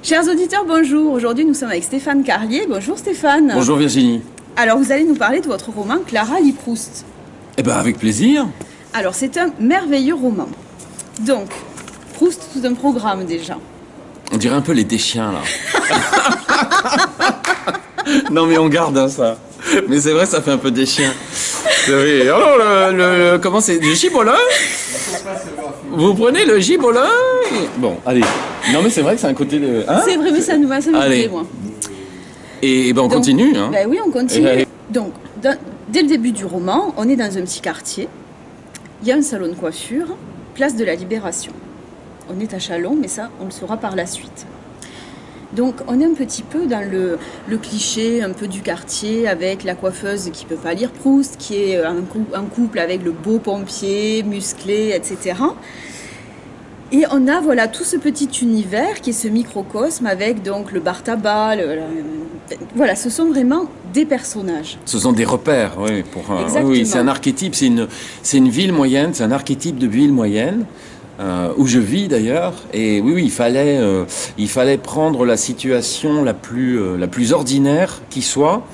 Chers auditeurs, bonjour. Aujourd'hui, nous sommes avec Stéphane Carlier. Bonjour Stéphane. Bonjour Virginie. Alors, vous allez nous parler de votre roman Clara lit Proust. Eh bien, avec plaisir. Alors, c'est un merveilleux roman. Donc, Proust, tout un programme déjà. On dirait un peu les Deschiens, là. Non, mais on garde hein, ça. Mais c'est vrai, ça fait un peu Deschiens. Oui. Alors, comment c'est? Du gibolin? Vous prenez le gibolin? Bon, allez. Non, mais c'est vrai que c'est un côté de... Hein, c'est vrai, mais ça nous plaît, moi. Et ben on continue. Hein. Ben oui, on continue. Donc, dès le début du roman, on est dans un petit quartier. Il y a un salon de coiffure, place de la Libération. On est à Châlons, mais ça, on le saura par la suite. Donc, on est un petit peu dans le cliché un peu du quartier, avec la coiffeuse qui ne peut pas lire Proust, qui est en couple avec le beau pompier, musclé, etc. Et on a voilà tout ce petit univers qui est ce microcosme avec donc le bar tabac. Voilà, ce sont vraiment des personnages. Ce sont des repères, oui. Oui, c'est un archétype, c'est une ville moyenne, c'est un archétype de ville moyenne. Où je vis d'ailleurs, et oui, il fallait prendre la situation la plus ordinaire qui soit,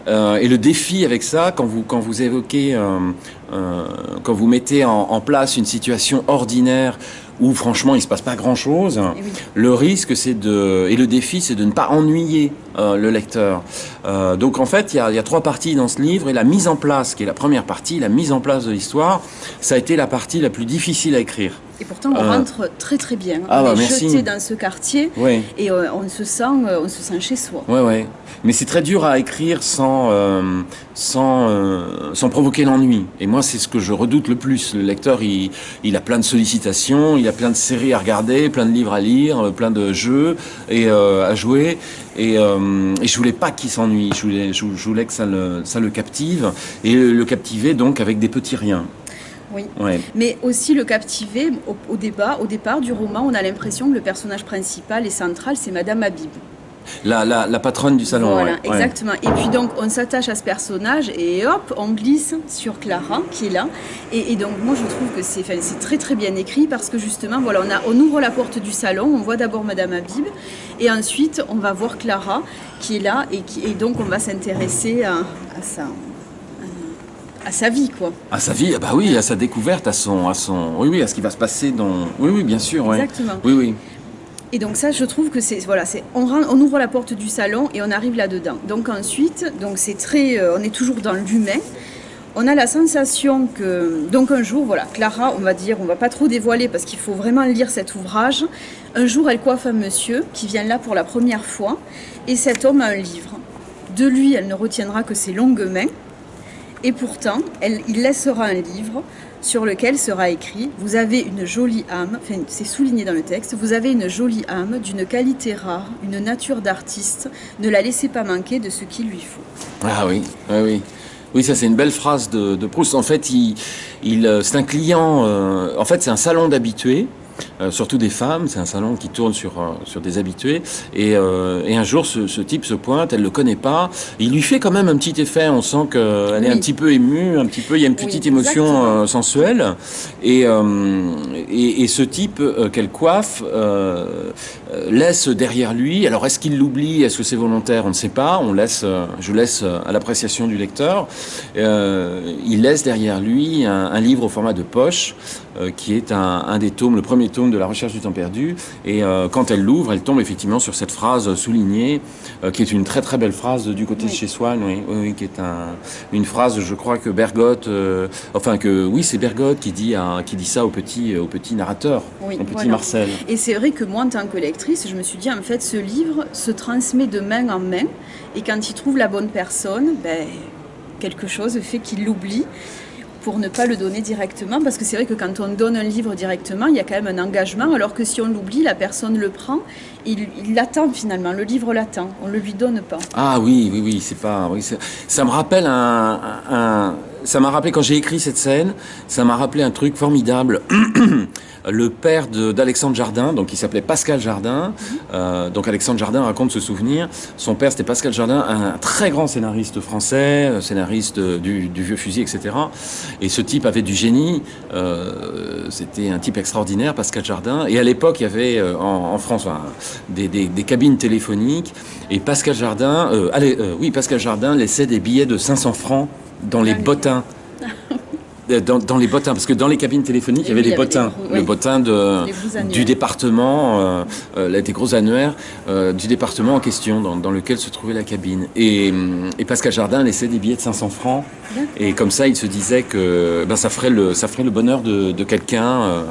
et le défi avec ça, quand vous évoquez, quand vous mettez en place une situation ordinaire où franchement il se passe pas grand-chose, oui. Le risque et le défi c'est de ne pas ennuyer le lecteur. Donc en fait il y a trois parties dans ce livre, et la mise en place, qui est la première partie, la mise en place de l'histoire, ça a été la partie la plus difficile à écrire. Et pourtant, on rentre très très bien. On est jeté dans ce quartier, oui. Et on se sent chez soi. Ouais, ouais. Mais c'est très dur à écrire sans provoquer l'ennui. Et moi, c'est ce que je redoute le plus. Le lecteur, il a plein de sollicitations, il a plein de séries à regarder, plein de livres à lire, plein de jeux à jouer. Et je voulais pas qu'il s'ennuie. Je voulais que ça le captive, et le captiver donc avec des petits riens. Oui, ouais. Mais aussi le captiver, au départ du roman, on a l'impression que le personnage principal et central, c'est Madame Habib. La patronne du salon. Voilà, ouais. Exactement. Et puis donc, on s'attache à ce personnage et hop, on glisse sur Clara, qui est là. Et donc, moi, je trouve que c'est très très bien écrit, parce que justement, voilà, on ouvre la porte du salon, on voit d'abord Madame Habib, et ensuite, on va voir Clara, qui est là, et donc, on va s'intéresser à sa vie, quoi. À sa vie, bah oui, à sa découverte, à oui, à ce qui va se passer dans... Oui, bien sûr, ouais. Exactement. Oui. Et donc ça, je trouve que on ouvre la porte du salon et on arrive là-dedans. Donc ensuite, on est toujours dans l'humain. On a la sensation que, donc un jour, voilà, Clara, on va pas trop dévoiler parce qu'il faut vraiment lire cet ouvrage. Un jour, elle coiffe un monsieur qui vient là pour la première fois, et cet homme a un livre. De lui, elle ne retiendra que ses longues mains. Et pourtant, il laissera un livre sur lequel sera écrit « Vous avez une jolie âme », enfin c'est souligné dans le texte, « Vous avez une jolie âme, d'une qualité rare, une nature d'artiste, ne la laissez pas manquer de ce qu'il lui faut. » Ah oui, oui. Oui, ça c'est une belle phrase de Proust. En fait, c'est un client, en fait c'est un salon d'habitués. Surtout des femmes, c'est un salon qui tourne sur des habitués, et un jour ce type se pointe, elle le connaît pas, il lui fait quand même un petit effet, on sent qu'elle est un petit peu émue, il y a une petite émotion sensuelle, et ce type qu'elle coiffe laisse derrière lui, alors est-ce qu'il l'oublie, est-ce que c'est volontaire, on ne sait pas, je laisse à l'appréciation du lecteur, il laisse derrière lui un livre au format de poche, qui est un des tomes, le premier tome de La Recherche du temps perdu, et quand elle l'ouvre, elle tombe effectivement sur cette phrase soulignée, qui est une très très belle phrase du côté de chez Swann, oui, qui est une phrase, je crois que Bergotte, c'est Bergotte qui dit ça au petit narrateur, au petit Marcel. Et c'est vrai que moi, en tant que lectrice, je me suis dit, en fait, ce livre se transmet de main en main, et quand il trouve la bonne personne, quelque chose fait qu'il l'oublie, pour ne pas le donner directement, parce que c'est vrai que quand on donne un livre directement, il y a quand même un engagement, alors que si on l'oublie, la personne le prend, il l'attend finalement, le livre l'attend, on ne le lui donne pas. Ah oui, c'est pas... Oui, ça me rappelle ça m'a rappelé, quand j'ai écrit cette scène, ça m'a rappelé un truc formidable. le père d'Alexandre Jardin, donc il s'appelait Pascal Jardin. Donc Alexandre Jardin raconte ce souvenir. Son père, c'était Pascal Jardin, un très grand scénariste français, scénariste du Vieux Fusil, etc. Et ce type avait du génie. C'était un type extraordinaire, Pascal Jardin. Et à l'époque, il y avait en France des cabines téléphoniques. Et Pascal Jardin, Pascal Jardin laissait des billets de 500 francs dans les bottins. Dans les bottins, parce que dans les cabines téléphoniques, il y avait des bottins. Le bottin du département, des gros annuaires du département en question, dans lequel se trouvait la cabine. Et Pascal Jardin laissait des billets de 500 francs. Et comme ça, il se disait que ça ferait le bonheur de quelqu'un.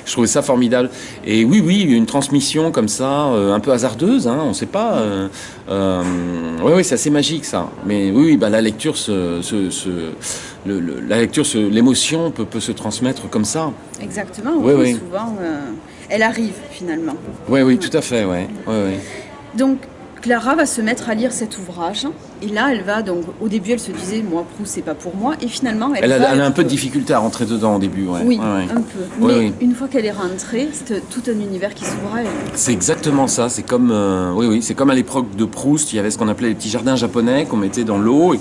Je trouvais ça formidable. Et oui, une transmission comme ça, un peu hasardeuse, on ne sait pas. Oui, c'est assez magique, ça. Mais oui, la lecture l'émotion peut se transmettre comme ça. Exactement, oui. Souvent, elle arrive finalement. Oui, tout à fait, oui. Donc, Clara va se mettre à lire cet ouvrage, et là, elle va, donc, au début, elle se disait, moi, Proust, c'est pas pour moi, et finalement, elle a un peu de difficulté à rentrer dedans au début, Oui, un peu. Mais une fois qu'elle est rentrée, c'est tout un univers qui s'ouvre à elle. C'est exactement ça, c'est comme, c'est comme à l'époque de Proust, il y avait ce qu'on appelait les petits jardins japonais qu'on mettait dans l'eau, et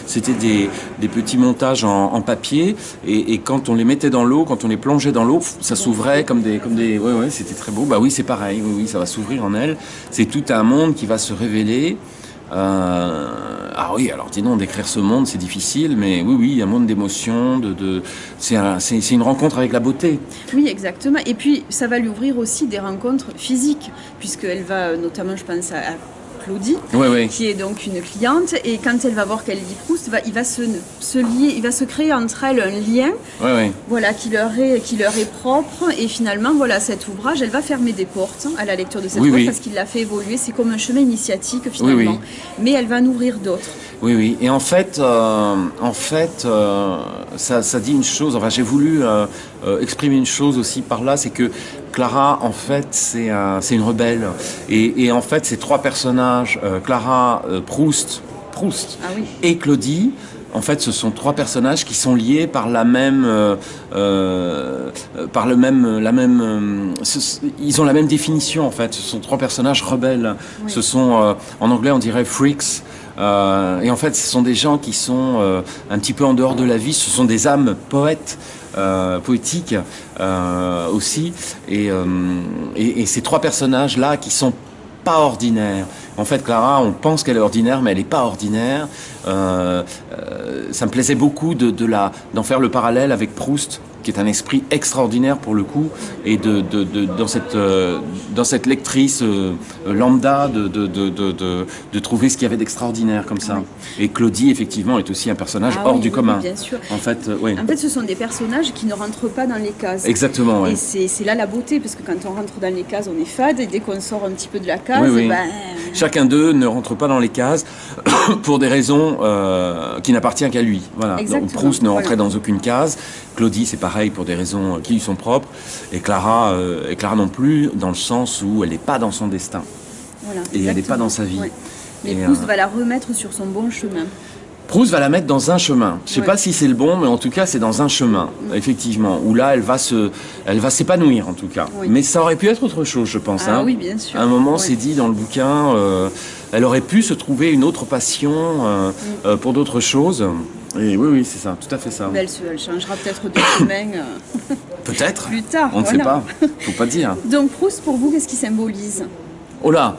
c'était des petits montages en papier, et quand on les mettait dans l'eau, quand on les plongeait dans l'eau, ça s'ouvrait comme des, c'était très beau. Oui, c'est pareil, ça va s'ouvrir en elle. C'est tout un monde qui va se révéler. Alors dis donc, d'écrire ce monde, c'est difficile, mais oui, un monde d'émotions, c'est une rencontre avec la beauté. Oui, exactement. Et puis, ça va lui ouvrir aussi des rencontres physiques, puisqu'elle va, notamment, je pense à Claudie, qui est donc une cliente, et quand elle va voir qu'elle lit Proust, il va se lier, il va se créer entre elles un lien, voilà, qui leur est propre, et finalement, voilà, cet ouvrage, elle va fermer des portes à la lecture de cet ouvrage parce qu'il l'a fait évoluer. C'est comme un chemin initiatique finalement, mais elle va en ouvrir d'autres. Oui. Et en fait, ça dit une chose. Enfin, j'ai voulu exprimer une chose aussi par là, c'est que Clara, en fait, c'est une rebelle. Et en fait, ces trois personnages, Clara, Proust et Claudie, en fait, ce sont trois personnages qui sont liés par ils ont la même définition, en fait. Ce sont trois personnages rebelles. Ce sont, en anglais, on dirait freaks. Et en fait, ce sont des gens qui sont un petit peu en dehors de la vie. Ce sont des âmes poétiques aussi. Et ces trois personnages-là qui sont pas ordinaires. En fait, Clara, on pense qu'elle est ordinaire, mais elle n'est pas ordinaire. Ça me plaisait beaucoup d'en faire le parallèle avec Proust, qui est un esprit extraordinaire pour le coup, et dans cette lectrice lambda de trouver ce qu'il y avait d'extraordinaire comme ça. Et Claudie, effectivement, est aussi un personnage hors du commun. Bien sûr. En fait, ce sont des personnages qui ne rentrent pas dans les cases. Exactement, Et c'est là la beauté, parce que quand on rentre dans les cases, on est fade, et dès qu'on sort un petit peu de la case, chacun d'eux ne rentre pas dans les cases pour des raisons qui n'appartiennent qu'à lui. Voilà. Donc, Proust ne rentrait dans aucune case. Claudie, c'est pareil, pour des raisons qui lui sont propres. Et Clara non plus, dans le sens où elle n'est pas dans son destin. Voilà, et elle n'est pas dans sa vie. Mais Proust va la remettre sur son bon chemin. Proust va la mettre dans un chemin. Je ne sais pas si c'est le bon, mais en tout cas, c'est dans un chemin, effectivement, où là, elle va s'épanouir, en tout cas. Mais ça aurait pu être autre chose, je pense. Oui, bien sûr. À un moment, c'est dit dans le bouquin, elle aurait pu se trouver une autre passion pour d'autres choses. Et oui, c'est ça, tout à fait ça. Elle changera peut-être de chemin peut-être. Plus tard. On ne sait pas, faut pas dire. Donc Proust, pour vous, qu'est-ce qui symbolise? Oh là,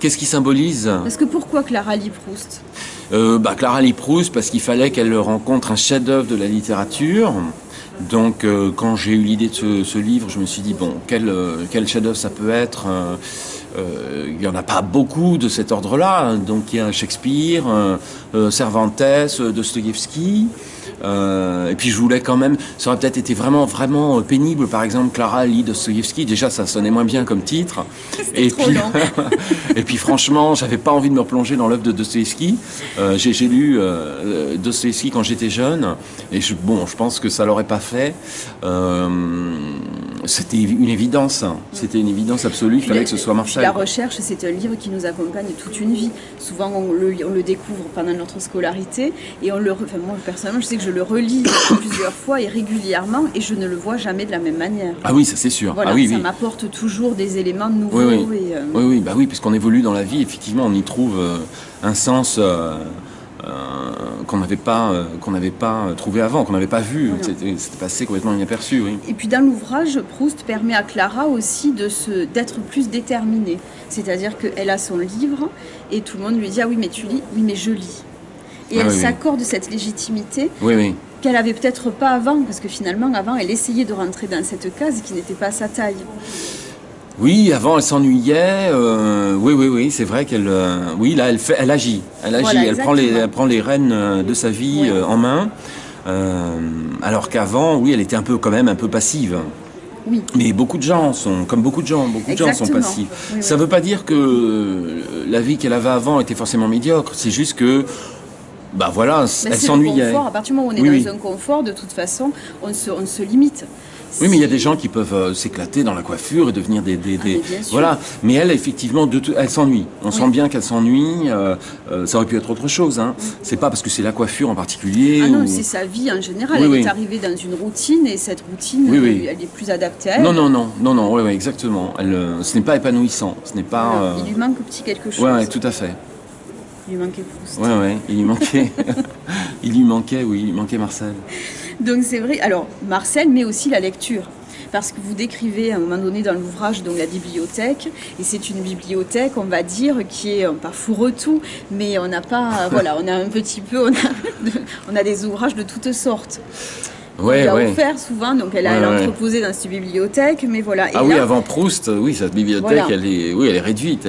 qu'est-ce qui symbolise? Parce que pourquoi Clara lit Proust? Clara lit Proust parce qu'il fallait qu'elle rencontre un chef-d'œuvre de la littérature. Donc, quand j'ai eu l'idée de ce livre, je me suis dit, quel chef-d'œuvre ça peut être? Il n'y en a pas beaucoup de cet ordre-là. Donc, il y a Shakespeare, Cervantes, Dostoïevski. Et puis je voulais quand même, ça aurait peut-être été vraiment pénible, par exemple Clara lit Dostoïevski, déjà ça sonnait moins bien comme titre, et puis et puis franchement j'avais pas envie de me replonger dans l'œuvre de Dostoïevski. J'ai lu Dostoïevski quand j'étais jeune, et je pense que ça l'aurait pas fait. C'était une évidence, hein. C'était une évidence absolue, il fallait que ce soit Marcel. La recherche, c'est un livre qui nous accompagne toute une vie. Souvent, on le découvre pendant notre scolarité et enfin, moi, personnellement, je sais que je le relis plusieurs fois et régulièrement et je ne le vois jamais de la même manière. Ah oui, ça c'est sûr. Voilà, ah oui, ça oui. m'apporte toujours des éléments nouveaux. Oui, oui. Et, Oui, puisqu'on évolue dans la vie, effectivement, on y trouve un sens qu'on n'avait pas trouvé avant, qu'on n'avait pas vu. Voilà. C'était passé complètement inaperçu. Oui. Et puis dans l'ouvrage, Proust permet à Clara aussi d'être plus déterminée. C'est-à-dire qu'elle a son livre et tout le monde lui dit « Ah oui, mais tu lis ?»« Oui, mais je lis. » Et elle s'accorde cette légitimité qu'elle n'avait peut-être pas avant, parce que finalement, avant, elle essayait de rentrer dans cette case qui n'était pas à sa taille. Oui, avant elle s'ennuyait. Oui, c'est vrai qu'elle, oui, là elle agit, Voilà, elle prend les rênes de sa vie en main. Alors qu'avant, oui, elle était quand même un peu passive. Oui. Mais beaucoup de gens sont passifs. Oui, ça ne veut pas dire que la vie qu'elle avait avant était forcément médiocre. C'est juste que, elle s'ennuyait. À partir du moment où on est dans un confort, de toute façon, on se limite. Oui, mais il y a des gens qui peuvent s'éclater dans la coiffure et devenir des voilà. Mais elle, effectivement, elle s'ennuie. On sent bien qu'elle s'ennuie. Ça aurait pu être autre chose. Hein. C'est pas parce que c'est la coiffure en particulier. Ah non, c'est sa vie en général. Elle est arrivée dans une routine et cette routine, elle est plus adaptée à elle. Non, exactement. Ce n'est pas épanouissant. Ce n'est pas. Il lui manque quelque chose. Oui, tout à fait. Il lui manquait Proust. Oui, il lui manquait. il lui manquait Marcel. Donc c'est vrai, alors Marcel, mais aussi la lecture. Parce que vous décrivez à un moment donné dans l'ouvrage donc la bibliothèque, et c'est une bibliothèque, on va dire, qui est pas fourre-tout, mais on n'a pas, on a un petit peu, on a des ouvrages de toutes sortes. Elle a offert souvent, donc elle a entreposé dans cette bibliothèque, mais voilà. Et oui, avant Proust, cette bibliothèque, elle est réduite,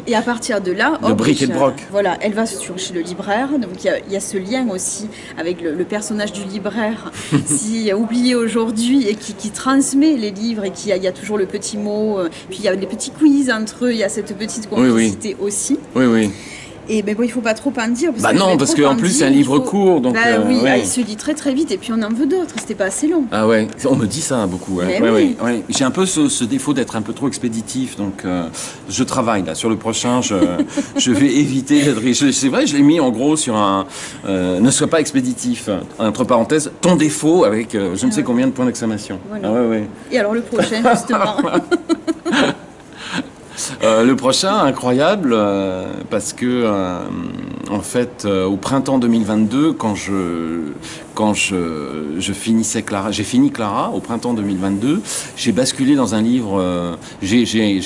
Et à partir de là, de bric et de broc. Voilà, elle va chez le libraire, donc il y a ce lien aussi avec le personnage du libraire, si oublié aujourd'hui et qui transmet les livres et qui y a toujours le petit mot, puis il y a des petits quiz entre eux, il y a cette petite complicité aussi. Oui. Et il ne faut pas trop en dire. Parce qu'en plus c'est un livre court. Donc, il se lit très très vite et puis on en veut d'autres, c'était pas assez long. Ah ouais, on me dit ça beaucoup. Oui. J'ai un peu ce défaut d'être un peu trop expéditif, donc je travaille là sur le prochain, je vais éviter d'être riche. C'est vrai, je l'ai mis en gros sur ne sois pas expéditif, entre parenthèses, ton défaut avec je ne sais combien de points d'exclamation. Voilà. Et alors le prochain justement le prochain, incroyable, parce que en fait, au printemps 2022, quand je finissais Clara, j'ai fini Clara au printemps 2022, j'ai basculé dans un livre, j'ai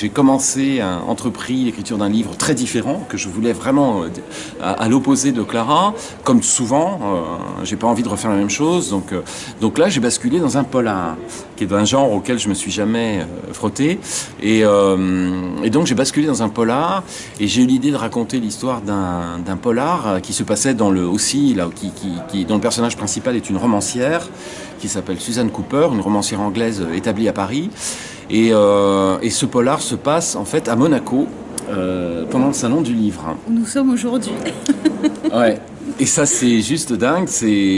entrepris l'écriture d'un livre très différent que je voulais vraiment à l'opposé de Clara, comme souvent, j'ai pas envie de refaire la même chose, donc là j'ai basculé dans un polar, qui est d'un genre auquel je me suis jamais frotté, et donc j'ai basculé dans un polar et j'ai eu l'idée de raconter l'histoire d'un polar qui se passait dont le personnage principal est une romancière qui s'appelle Suzanne Cooper, une romancière anglaise établie à Paris, et ce polar se passe en fait à Monaco pendant le salon du livre. Nous sommes aujourd'hui. Ouais. Et ça, c'est juste dingue.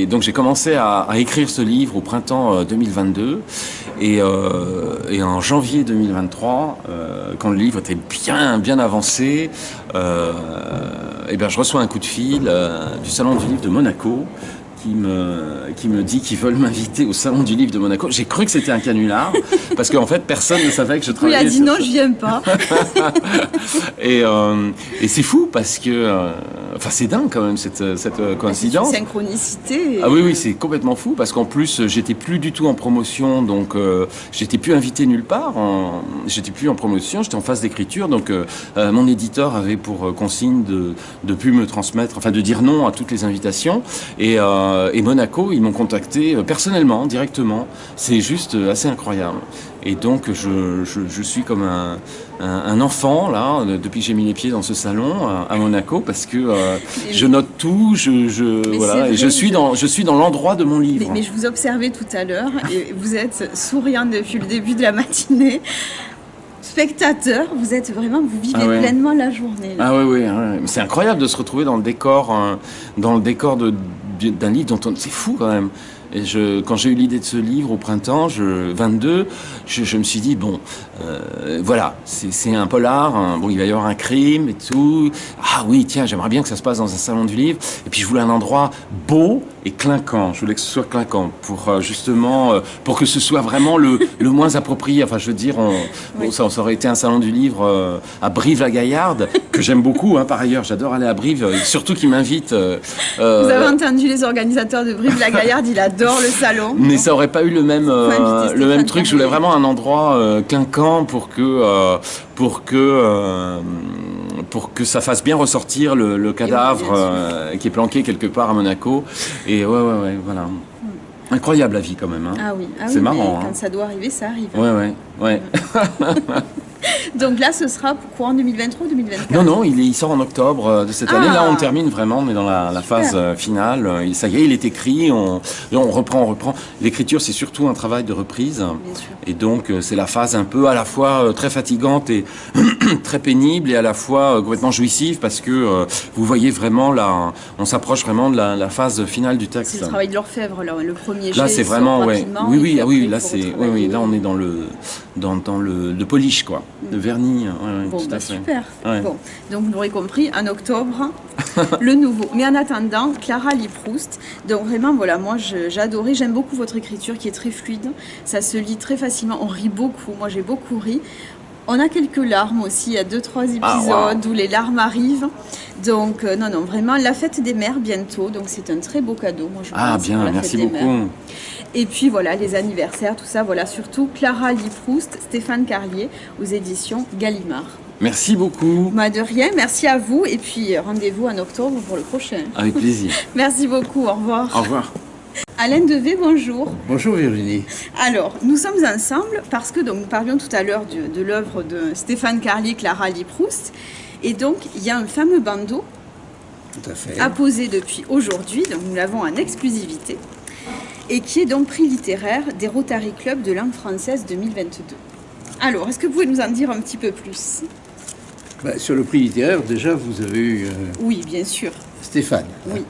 Donc, j'ai commencé à écrire ce livre au printemps 2022. Et en janvier 2023, quand le livre était bien avancé, je reçois un coup de fil du Salon du Livre de Monaco qui me dit qu'ils veulent m'inviter au Salon du Livre de Monaco. J'ai cru que c'était un canular, parce qu'en fait, personne ne savait que je travaillais. Il a dit non, je viens pas. Et c'est fou, parce que... c'est dingue quand même, cette coïncidence. C'est une synchronicité. Ah oui, c'est complètement fou, parce qu'en plus, j'étais plus du tout en promotion, donc j'étais plus invité nulle part. J'étais plus en promotion, j'étais en phase d'écriture, donc mon éditeur avait pour consigne de plus me transmettre, de dire non à toutes les invitations. Et Monaco, ils m'ont contacté personnellement, directement. C'est juste assez incroyable. Et donc, je suis comme un enfant, là, depuis que j'ai mis les pieds dans ce salon à Monaco, parce que je note tout, et je suis dans l'endroit de mon livre. Mais je vous observais tout à l'heure, et vous êtes souriant depuis le début de la matinée. Spectateur, vous vivez pleinement la journée. Là. Ah oui. C'est incroyable de se retrouver dans le décor d'un livre dont c'est fou quand même. Et quand j'ai eu l'idée de ce livre au printemps, 22, je me suis dit, bon, voilà, c'est un polar, bon, il va y avoir un crime et tout. Ah oui, tiens, j'aimerais bien que ça se passe dans un salon du livre. Et puis je voulais un endroit beau et clinquant. Je voulais que ce soit clinquant pour justement, pour que ce soit vraiment le moins approprié. Enfin, je veux dire, bon, ça aurait été un salon du livre à Brive-la-Gaillarde, que j'aime beaucoup, hein, par ailleurs. J'adore aller à Brive, surtout qu'ils m'invitent. Vous avez entendu les organisateurs de Brive-la-Gaillarde, il adore le salon. Mais ça aurait pas eu le même truc. Je voulais vraiment un endroit clinquant pour que ça fasse bien ressortir le cadavre qui est planqué quelque part à Monaco. Et ouais, voilà. Incroyable la vie quand même. Hein. Ah oui, c'est marrant. Quand ça doit arriver, ça arrive. Ouais. Donc là, ce sera courant 2023 ou 2024? Non, il sort en octobre de cette année. Là, on termine vraiment, on est dans la phase finale. Ça y est, il est écrit, on reprend. L'écriture, c'est surtout un travail de reprise. Bien sûr. Et donc, c'est la phase un peu à la fois très fatigante et très pénible et à la fois complètement jouissive parce que vous voyez vraiment, on s'approche vraiment de la phase finale du texte. C'est le travail de l'orfèvre, là, le premier jet. Là, c'est vraiment, oui, là, là, on est dans le polish, quoi. De vernis, bon, tout à fait. Super. Ouais. Bon, donc vous l'aurez compris, en octobre, le nouveau. Mais en attendant, Clara lit Proust. Donc vraiment, voilà, moi j'adorais, j'aime beaucoup votre écriture qui est très fluide. Ça se lit très facilement, on rit beaucoup. Moi j'ai beaucoup ri. On a quelques larmes aussi, il y a 2-3 épisodes où les larmes arrivent. Donc non, vraiment, la fête des mères bientôt. Donc c'est un très beau cadeau, moi je pense. Bien, merci beaucoup. Et puis voilà, les anniversaires, tout ça, voilà, surtout Clara lit Proust, Stéphane Carlier, aux éditions Gallimard. Merci beaucoup. De rien, merci à vous. Et puis rendez-vous en octobre pour le prochain. Avec plaisir. Merci beaucoup, au revoir. Au revoir. Alain Devet, bonjour. Bonjour Virginie. Alors, nous sommes ensemble parce que donc, nous parlions tout à l'heure de l'œuvre de Stéphane Carlier, Clara lit Proust. Et donc, il y a un fameux bandeau apposé depuis aujourd'hui, donc nous l'avons en exclusivité, et qui est donc prix littéraire des Rotary Club de langue française 2022. Alors, est-ce que vous pouvez nous en dire un petit peu plus? Sur le prix littéraire, déjà, vous avez eu oui, bien sûr. Stéphane, oui.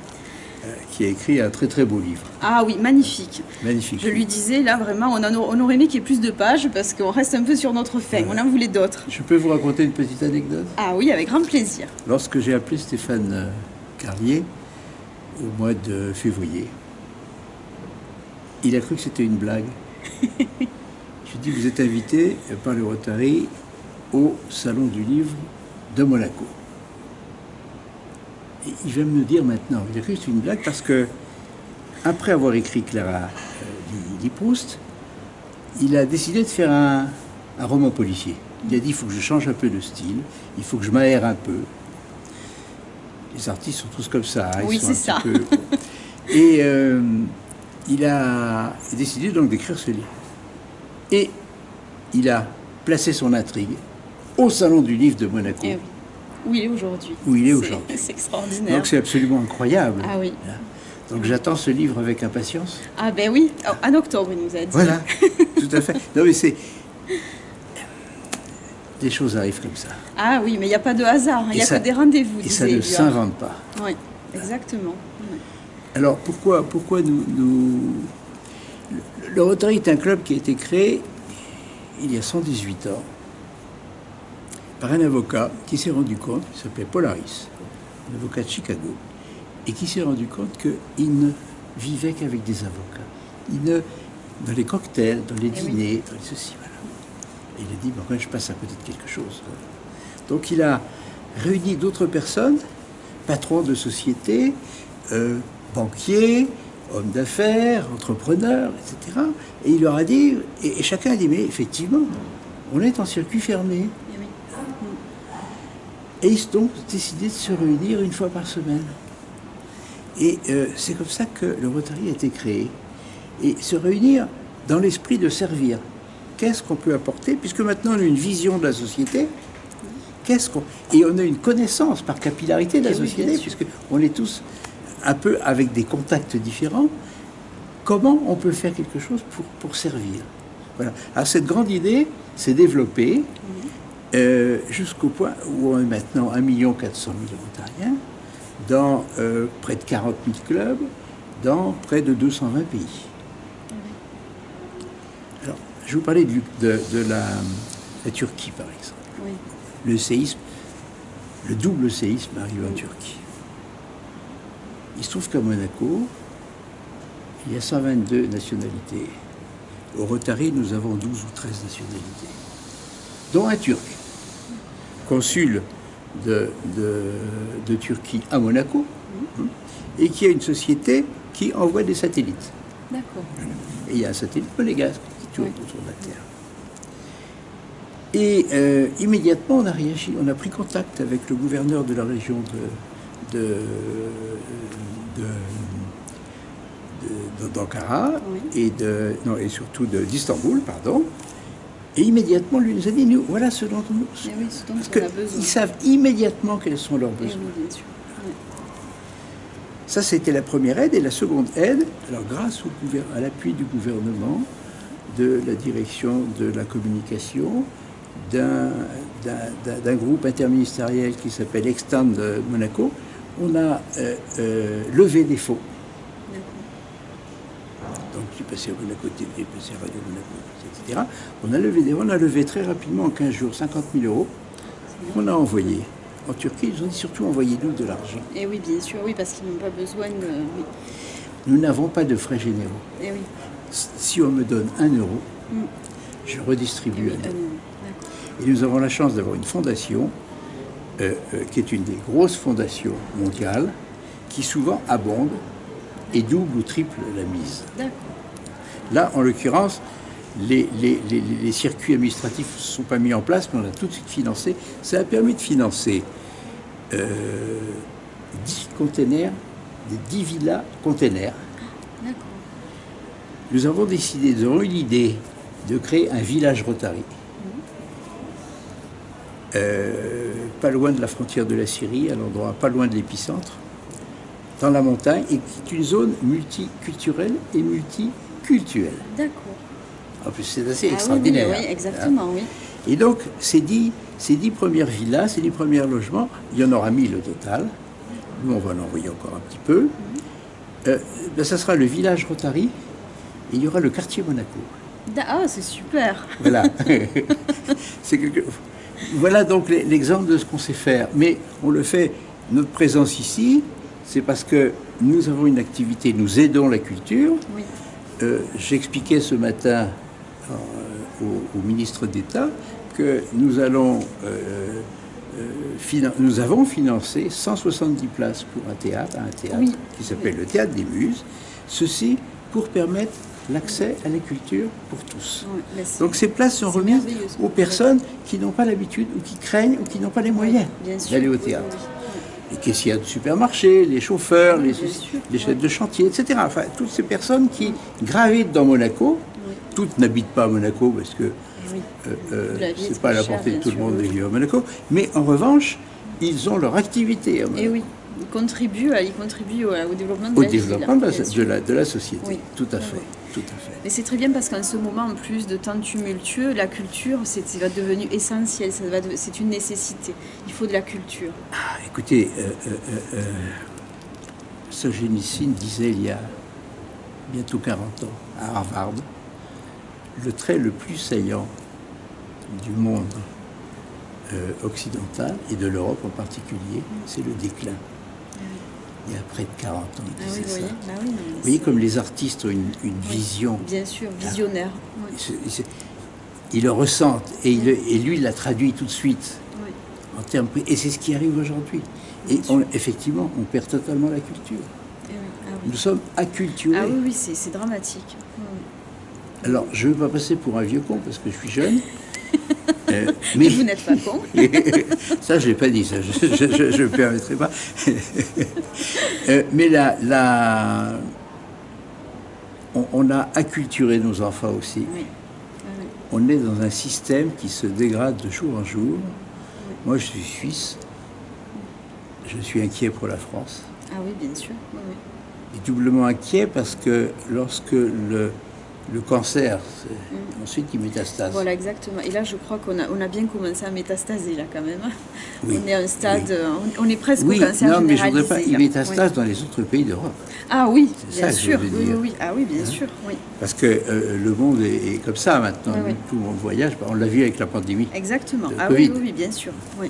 Qui a écrit un très très beau livre. Ah oui, magnifique. Magnifique. Je lui disais, là, vraiment, on aurait aimé qu'il y ait plus de pages parce qu'on reste un peu sur notre faim. On en voulait d'autres. Je peux vous raconter une petite anecdote? Ah oui, avec grand plaisir. Lorsque j'ai appelé Stéphane Carlier, au mois de février, il a cru que c'était une blague. Je lui ai dit, vous êtes invité par le Rotary au Salon du Livre de Monaco. Et il va me dire maintenant, il a cru que c'était une blague parce que, après avoir écrit Clara lit Proust, il a décidé de faire un roman policier. Il a dit, il faut que je change un peu de style, il faut que je m'aère un peu. Les artistes sont tous comme ça. Oui, c'est ça. Et il a décidé donc d'écrire ce livre. Et il a placé son intrigue au Salon du Livre de Monaco. Et oui. Où il est aujourd'hui. Où il est aujourd'hui. C'est extraordinaire. Donc c'est absolument incroyable. Ah oui. Donc j'attends ce livre avec impatience. Ah ben oui, en octobre il nous a dit. Voilà, tout à fait. Non mais c'est... Des choses arrivent comme ça. Ah oui, mais il n'y a pas de hasard, il n'y a que des rendez-vous. Et ça ne s'invente pas. Oui, exactement. Oui. Alors pourquoi nous... Le Rotary est un club qui a été créé il y a 118 ans par un avocat qui s'est rendu compte, qui s'appelait Paul Harris, un avocat de Chicago, et qui s'est rendu compte qu'il ne vivait qu'avec des avocats. Dans les cocktails, dans les dîners, dans les ceci, voilà. Et il a dit, quand je passe à côté de quelque chose. Donc il a réuni d'autres personnes, patrons de sociétés, banquiers, hommes d'affaires, entrepreneurs, etc. Et il leur a dit, et chacun a dit, mais effectivement, on est en circuit fermé. Et ils ont donc décidé de se réunir une fois par semaine. Et c'est comme ça que le Rotary a été créé. Et se réunir dans l'esprit de servir. Qu'est-ce qu'on peut apporter? Puisque maintenant on a une vision de la société. Et on a une connaissance par capillarité de la société, puisqu'on est tous un peu avec des contacts différents. Comment on peut faire quelque chose pour servir? Voilà. Alors cette grande idée s'est développée jusqu'au point où on est maintenant 1 400 000 Rotariens dans près de 40 000 clubs, dans près de 220 pays. je vous parlais de la Turquie, par exemple. Oui. Le séisme, le double séisme arrive en Turquie. Il se trouve qu'à Monaco, il y a 122 nationalités. Au Rotary, nous avons 12 ou 13 nationalités, dont un Turc, consul de Turquie à Monaco, et qui a une société qui envoie des satellites. D'accord. Et il y a un satellite monégasque qui tourne autour de la Terre. Et immédiatement, on a réagi, on a pris contact avec le gouverneur de la région d'Ankara et surtout d'Istanbul, pardon. Et immédiatement, lui nous a dit, nous, voilà ce dont nous... Parce qu'ils savent immédiatement quels sont leurs besoins. Oui, bien sûr. Oui. Ça, c'était la première aide. Et la seconde aide, alors grâce à l'appui du gouvernement, de la direction de la communication, d'un groupe interministériel qui s'appelle Extend Monaco, on a levé des fonds. Donc, j'ai passé à Monaco TV, j'ai passé à Radio Monaco, etc. On a levé très rapidement, en 15 jours, 50 000 euros. On a envoyé. En Turquie, ils ont dit surtout envoyez-nous de l'argent. Et oui, bien sûr, oui, parce qu'ils n'ont pas besoin de... Oui. Nous n'avons pas de frais généraux. Et oui. Si on me donne 1 euro, je redistribue 1 euro. Et nous avons la chance d'avoir une fondation qui est une des grosses fondations mondiales qui souvent abonde et double ou triple la mise. D'accord. Là, en l'occurrence, les circuits administratifs ne sont pas mis en place, mais on a tout de suite financé. Ça a permis de financer 10 containers, des 10 villas containers. D'accord. Nous avons décidé, nous avons eu l'idée de créer un village Rotary. Pas loin de la frontière de la Syrie, à l'endroit pas loin de l'épicentre, dans la montagne, et qui est une zone multiculturelle et multiculturelle. D'accord. En plus, c'est assez extraordinaire. Oui, exactement, oui. Et donc, ces 10 premières villas, ces 10 premiers logements, il y en aura 1000 au total. Nous, on va en envoyer encore un petit peu. Ça sera le village Rotary, et il y aura le quartier Monaco. Ah, c'est super. Voilà. Voilà donc l'exemple de ce qu'on sait faire. Mais on le fait, notre présence ici, c'est parce que nous avons une activité, nous aidons la culture. Oui. J'expliquais ce matin au ministre d'État que nous avons financé 170 places pour un théâtre qui s'appelle le Théâtre des Muses. Ceci pour permettre l'accès à la culture pour tous. Oui, donc ces places sont remises aux personnes qui n'ont pas l'habitude ou qui craignent ou qui n'ont pas les moyens d'aller au théâtre. Les caissiers de supermarché, les chauffeurs, les chefs de chantier, etc. Enfin, toutes ces personnes qui gravitent dans Monaco, toutes n'habitent pas à Monaco parce que c'est pas à la portée de tout le monde de vivre à Monaco, mais en revanche, ils ont leur activité à Monaco. Et oui. Ils contribuent au développement de la société. Oui. Tout à fait. Mais c'est très bien parce qu'en ce moment, en plus de temps tumultueux, la culture, c'est devenu essentiel, c'est une nécessité. Il faut de la culture. Ah, écoutez, Solzhenitsyn disait il y a bientôt 40 ans à Harvard, le trait le plus saillant du monde occidental et de l'Europe en particulier, c'est le déclin. Il y a près de 40 ans, il disait ça. Vous voyez comme les artistes ont une vision. Bien sûr, visionnaire. Ils le ressentent et lui, il l'a traduit tout de suite. En termes, et c'est ce qui arrive aujourd'hui. Et effectivement, on perd totalement la culture. Nous sommes acculturés. Ah oui, c'est dramatique. Alors, je ne veux pas passer pour un vieux con parce que je suis jeune. Mais vous n'êtes pas con. Ça, je ne l'ai pas dit, ça. Je ne me permettrai pas. Mais là, on a acculturé nos enfants aussi. Oui. On est dans un système qui se dégrade de jour en jour. Oui. Moi, je suis suisse. Je suis inquiet pour la France. Ah oui, bien sûr. Oui. Et doublement inquiet parce que lorsque Le cancer, ensuite il métastase. Voilà, exactement. Et là, je crois on a bien commencé à métastaser, là, quand même. Oui. On est à un stade, Oui. on est presque Oui, au cancer non, mais je ne généralisé. voudrais pas, il là. métastase Oui. dans les autres pays d'Europe. Ah oui, C'est bien ça que je sûr. veux Oui, dire. oui, oui. Ah oui, bien sûr. Oui. Parce que le monde est comme ça maintenant. Oui, oui. Tout le monde voyage. On l'a vu avec la pandémie. Exactement. de Ah Covid. oui, oui, oui, bien sûr. Oui.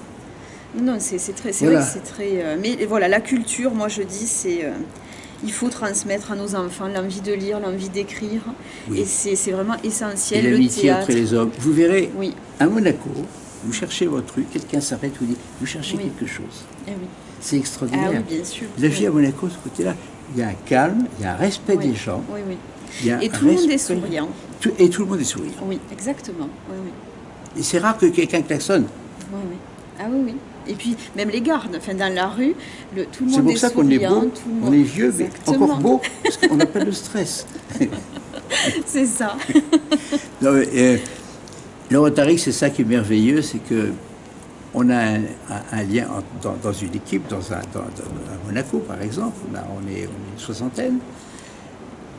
Non, c'est très, c'est Voilà. vrai que c'est très. Mais voilà, la culture, moi je dis, c'est. Il faut transmettre à nos enfants l'envie de lire, l'envie d'écrire. Oui. Et c'est vraiment Et essentiel. Le l'amitié théâtre. entre les hommes. Vous verrez, Oui. à Monaco, vous cherchez votre truc, quelqu'un s'arrête, vous dit, vous cherchez Oui. quelque chose. Eh oui. C'est extraordinaire. Ah oui, bien sûr. La vie Oui. à Monaco, ce côté-là, il y a un calme, il y a un respect Oui. des gens. Oui, oui. Il y a Et un tout le monde est respect- souriant. Et tout le monde est souriant. Oui, exactement. Oui, oui. Et c'est rare que quelqu'un klaxonne. Oui, oui. Ah oui, oui. Et puis, même les gardes, enfin, dans la rue, tout le C'est monde pour est ça qu'on est souriant. beau, tout le on monde- est vieux, mais Exactement. encore beau, parce qu'on n'a pas de stress. C'est ça. Non, mais, le Rotary, c'est ça qui est merveilleux, c'est que on a un lien dans une équipe, à Monaco par exemple, on est une soixantaine,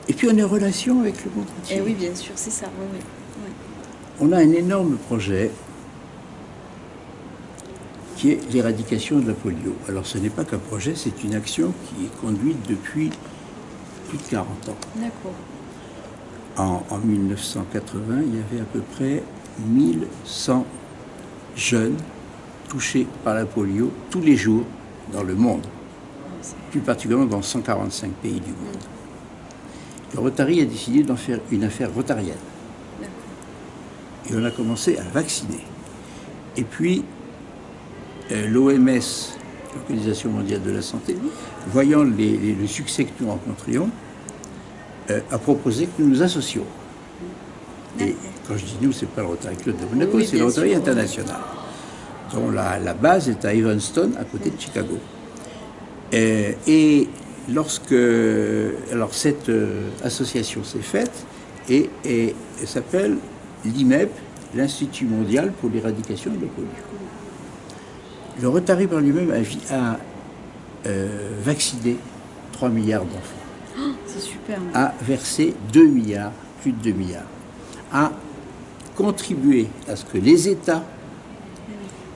et puis on est en relation avec le monde entier. Et oui, bien sûr, c'est ça. Oui, oui. Oui. On a un énorme projet qui est l'éradication de la polio. Alors ce n'est pas qu'un projet, c'est une action qui est conduite depuis plus de 40 ans. D'accord. En 1980, il y avait à peu près 1100 jeunes touchés par la polio tous les jours dans le monde, plus particulièrement dans 145 pays du monde. Le Rotary a décidé d'en faire une affaire rotarienne. D'accord. Et on a commencé à vacciner. Et puis, l'OMS, l'Organisation mondiale de la santé, voyant le succès que nous rencontrions, a proposé que nous nous associons. Et quand je dis nous, c'est pas le Rotary Club de Monaco, Oui, c'est le bien Rotary sûr, International, dont la base est à Evanston, à côté de Chicago. Et alors cette association s'est faite et elle s'appelle l'IMEP, l'Institut mondial pour l'éradication de la polio. Le Rotary par lui-même a vacciné 3 milliards d'enfants, C'est super. a versé 2 milliards, plus de 2 milliards, a contribué à ce que les États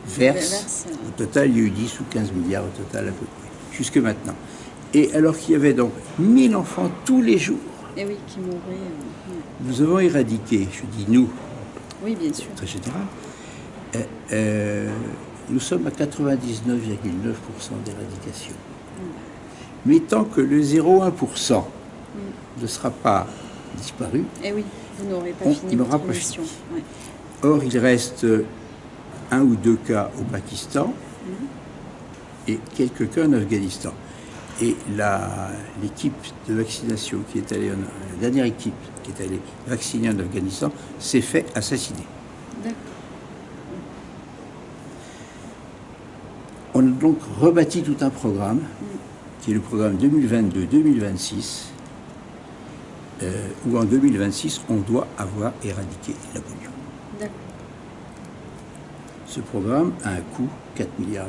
versent. Au total, il y a eu 10 ou 15 milliards au total à peu près, jusque maintenant. Et alors qu'il y avait donc 1000 enfants tous les jours, Et oui, qui mourrait. nous avons éradiqué, je dis nous, Oui, bien sûr. très général, nous sommes à 99,9% d'éradication. Mais tant que le 0,1% ne sera pas disparu, Et oui, vous n'aurez pas On fini n'aura votre pas mission. Ouais. or il reste 1 ou 2 cas au Pakistan et quelques cas en Afghanistan. Et l'équipe de vaccination qui est allée, la dernière équipe qui est allée vacciner en Afghanistan s'est fait assassiner. D'accord. On a donc rebâti tout un programme, qui est le programme 2022-2026, où en 2026, on doit avoir éradiqué la polio. D'accord. Ce programme a un coût, 4,8 milliards.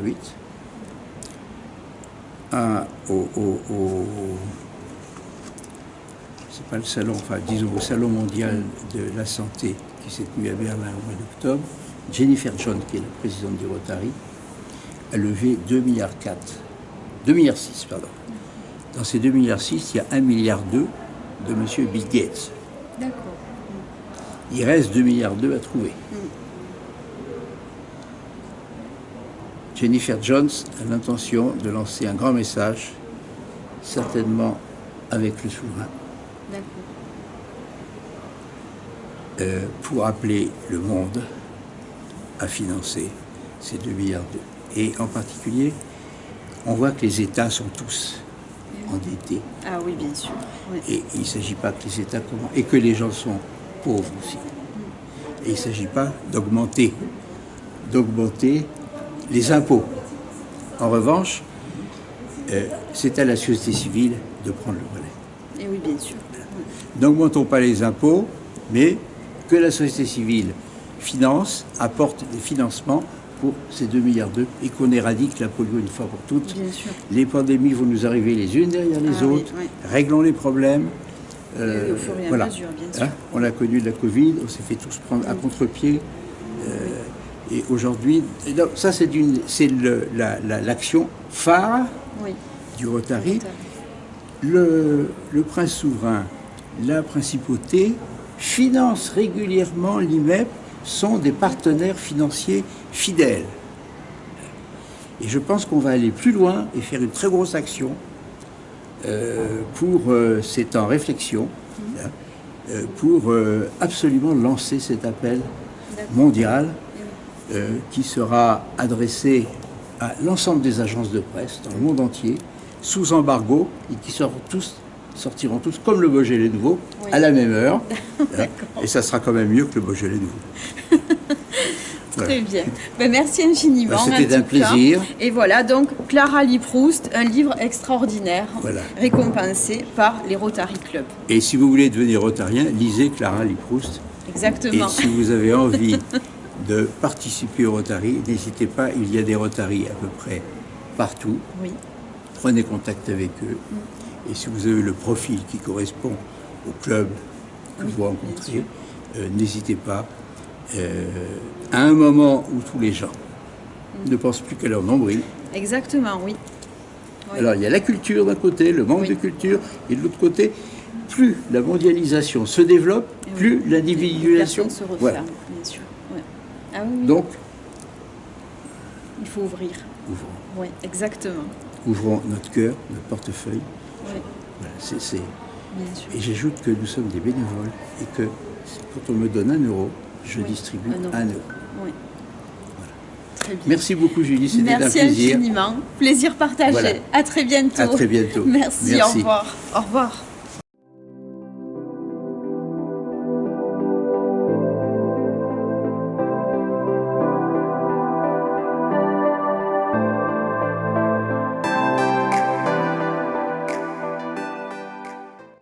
C'est pas le salon, enfin disons au Salon mondial de la santé qui s'est tenu à Berlin au mois d'octobre, Jennifer Jones, qui est la présidente du Rotary, a levé 2,4 milliards. 2,6 milliards, pardon. Dans ces 2,6 milliards, il y a 1,2 milliard de M. Bill Gates. D'accord. Il reste 2,2 milliards à trouver. Jennifer Jones a l'intention de lancer un grand message, certainement avec le souverain, D'accord. pour appeler le monde à financer ces 2,2 milliards. Et en particulier, on voit que les États sont tous endettés. Ah oui, bien sûr. Ouais. Et il ne s'agit pas que les États commencent, et que les gens sont pauvres aussi. Et il ne s'agit pas d'augmenter les impôts. En revanche, c'est à la société civile de prendre le relais. Et oui, bien sûr. N'augmentons pas les impôts, mais que la société civile finance, apporte des financements pour ces 2,2 milliards et qu'on éradique la polio une fois pour toutes. Bien sûr. Les pandémies vont nous arriver les unes derrière les Ah oui, autres. oui. Réglons les problèmes. Au fur et à voilà. mesure, bien sûr. On a connu la Covid, on s'est fait tous prendre à contre-pied. Et aujourd'hui, ça c'est l'action phare Oui. du Rotary. Le prince souverain, la principauté, financent régulièrement l'IMEP, sont des partenaires financiers fidèles. Et je pense qu'on va aller plus loin et faire une très grosse action pour, c'est en réflexion, pour absolument lancer cet appel mondial qui sera adressé à l'ensemble des agences de presse dans le monde entier, sous embargo, et qui sortiront tous comme le Beaujolais nouveau, à la même heure. Et ça sera quand même mieux que le Beaujolais nouveau. Très bien. Ben, merci infiniment. C'était un plaisir. Et voilà, donc Clara Lee Proust, un livre extraordinaire, récompensé par les Rotary Club. Et si vous voulez devenir rotarien, lisez Clara Lee Proust. Exactement. Et si vous avez envie de participer au Rotary, n'hésitez pas, il y a des Rotary à peu près partout. Oui. Prenez contact avec eux. Et si vous avez le profil qui correspond au club que vous rencontrez, n'hésitez pas. À un moment où tous les gens ne pensent plus qu'à leur nombril. Exactement, oui. Alors il y a la culture d'un côté, le manque de culture, et de l'autre côté, plus la mondialisation se développe, plus l'individualisation se referme, bien sûr. Ouais. Ah, oui. Donc, il faut ouvrir. Ouvrons. Oui, exactement. Ouvrons notre cœur, notre portefeuille. Oui. Voilà, Bien sûr. Et j'ajoute que nous sommes des bénévoles et que quand on me donne 1 euro, je distribue 1 euro. Oui. Voilà. Très bien. Merci beaucoup Julie, c'était un plaisir. Merci infiniment. Plaisir partagé. Voilà. À très bientôt. À très bientôt. Merci. Au revoir. Au revoir.